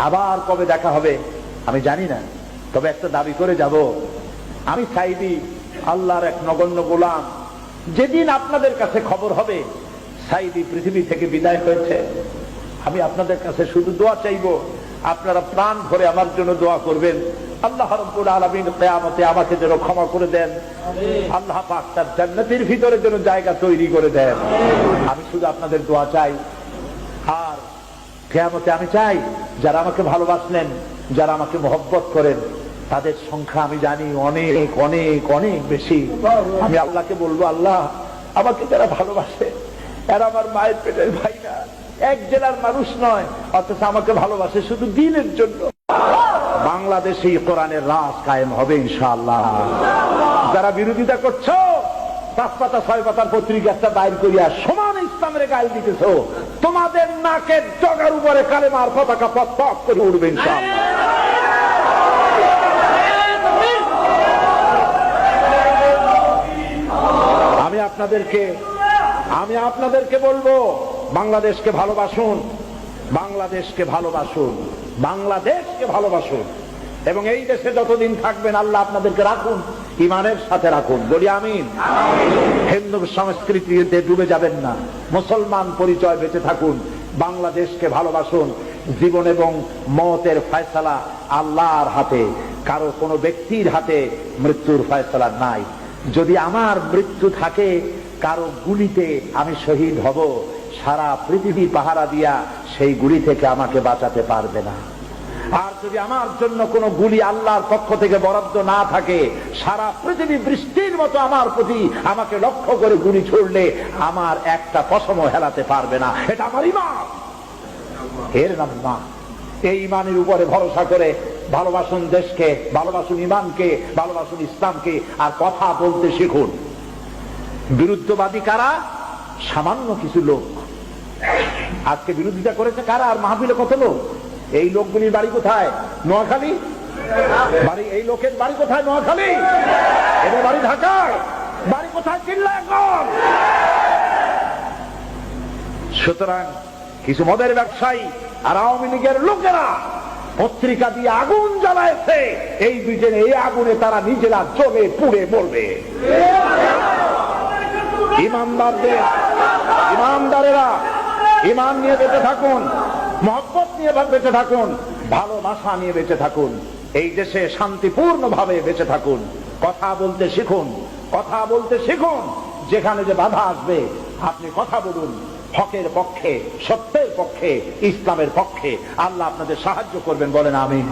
আবার কবে দেখা হবে আমি জানি না, তবে একটা দাবি করে যাব, আমি সাইদি আল্লাহর এক নগণ্য গোলাম। যেদিন আপনাদের কাছে খবর হবে সাইদি পৃথিবী থেকে বিদায় হয়েছে, আমি আপনাদের কাছে শুধু দোয়া চাইব, আপনারা প্রাণ ভরে আমার জন্য দোয়া করবেন। আল্লাহ রাব্বুল আলামিন কিয়ামতে আমাকে যেন ক্ষমা করে দেন, আল্লাহ পাক তার জান্নাতের ভিতরে যেন জায়গা তৈরি করে দেন। আমি শুধু আপনাদের দোয়া চাই। আর কিয়ামতে আমি চাই যারা আমাকে ভালোবাসলেন, যারা আমাকে মহব্বত করেন, তাদের সংখ্যা আমি জানি অনেক অনেক অনেক বেশি। আমি আল্লাহকে বলবো, আল্লাহ আমাকে যারা ভালোবাসে এরা আমার মায়ের পেটের ভাই না, এক জেলার মানুষ নয়, অথচ আমাকে ভালোবাসে শুধু দিনের জন্য। বাংলাদেশে কোরআনের রাজ কায়েম হবে ইনশাআল্লাহ। যারা বিরোধিতা করছো, 5 পাতা 6 পাতার পত্রিকা একটা বাইর করিয়া সমান ইসলামের গায়ে দিতেছো, তোমাদের নাকের ডগার উপরে কালেমার পতাকা পথ পথ করে উঠবে ইনশাআল্লাহ। আমি আপনাদেরকে বলবো, বাংলাদেশকে ভালোবাসুন, বাংলাদেশকে ভালোবাসুন, বাংলাদেশকে ভালোবাসুন। এবং এই দেশে যতদিন থাকবেন আল্লাহ আপনাদেরকে রাখুন, ইমানের সাথে রাখুন। বলি আমিন। হিন্দু সংস্কৃতিতে ডুবে যাবেন না, মুসলমান পরিচয় বেঁচে থাকুন, বাংলাদেশকে ভালোবাসুন। জীবন এবং মওতের ফয়সালা আল্লাহর হাতে, কারো কোনো ব্যক্তির হাতে মৃত্যুর ফয়সালা নাই। যদি আমার মৃত্যু থাকে কারো গুলিতে আমি শহীদ হব, সারা পৃথিবী পাহারা দিয়া সেই গুলি থেকে আমাকে বাঁচাতে পারবে না। আর যদি আমার জন্য কোনো গুলি আল্লাহর পক্ষ থেকে বরাদ্দ না থাকে, সারা পৃথিবী বৃষ্টির মতো আমার প্রতি আমাকে লক্ষ্য করে গুলি ছুড়লে আমার একটা পশমও হেলাতে পারবে না। এটা আমার ঈমান, এর নাম ঈমান। এই ঈমানের উপরে ভরসা করে ভালোবাসুন দেশকে, ভালোবাসুন ঈমানকে, ভালোবাসুন ইসলামকে। আর কথা বলতে শিখুন। বিরুদ্ধবাদী কারা? সামান্য কিছু লোক। আজকে বিরোধিতা করেছে কারা? আর মাহফিলে কত লোক? এই লোকগুলির বাড়ি কোথায়? নোয়াখালী। বাড়ি এই লোকের বাড়ি কোথায়? নোয়াখালী। এদের বাড়ি ঢাকায়। বাড়ি কোথায়? চিল্লাগঞ্জ। সুতরাং কিছু মদের ব্যবসায়ী আর আওয়ামী লীগের লোকেরা পত্রিকা দিয়ে আগুন জ্বালাইছে, এই ব্রিটেনে এই আগুনে তারা নিজেরা জ্বলে পুড়ে মরবে। ইমানদারেরা ঈমান নিয়ে বেঁচে থাকুন, মহব্বত নিয়ে বেঁচে থাকুন, ভালোবাসা নিয়ে বেঁচে থাকুন, এই দেশে শান্তিপূর্ণ ভাবে বেঁচে থাকুন। কথা বলতে শিখুন, কথা বলতে শিখুন। যেখানে যে বাধা আসবে আপনি কথা বলুন হকের পক্ষে, সত্যের পক্ষে, ইসলামের পক্ষে। আল্লাহ আপনাদের সাহায্য করবেন, বলেন আমিন।